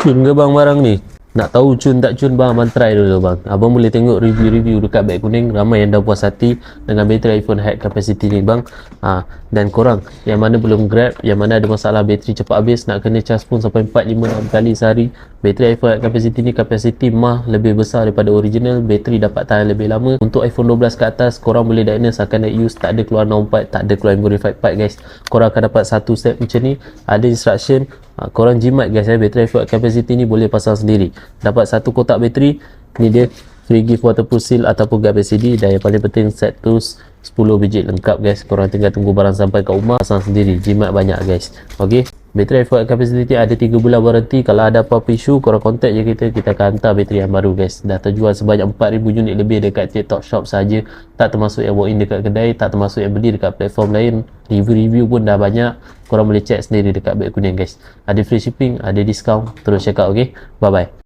Cun ke bang barang ni? Nak tahu cun tak cun bang, abang try dulu bang. Abang boleh tengok review-review dekat beg kuning, ramai yang dah puas hati dengan bateri iPhone high capacity ni bang. Dan korang yang mana belum grab, yang mana ada masalah bateri cepat habis, nak kena charge pun sampai 4, 5, 6 kali sehari. Bateri iPhone high capacity ni kapasiti mah lebih besar daripada original, bateri dapat tahan lebih lama. Untuk iPhone 12 ke atas, korang boleh diagnose akan use, tak ada keluar NOM part, tak ada keluar memory fight part guys. Korang akan dapat satu set macam ni, ada instruction. Korang jimat guys, bateri iPhone capacity ni boleh pasang sendiri. Dapat satu kotak bateri ni, dia free gift waterproof seal ataupun guard LCD. Dan yang paling penting set tools 10 biji lengkap guys. Korang tinggal tunggu barang sampai kat rumah, pasang sendiri, jimat banyak guys. Ok, bateri iPhone capacity ada 3 bulan warranty. Kalau ada apa-apa isu, korang contact je kita akan hantar bateri yang baru guys. Dah terjual sebanyak 4,000 unit lebih dekat TikTok shop saja, tak termasuk yang walk in dekat kedai, tak termasuk yang beli dekat platform lain. Review-review pun dah banyak, korang boleh check sendiri dekat beg kuning guys. Ada free shipping, ada discount, terus check out. Ok, bye bye.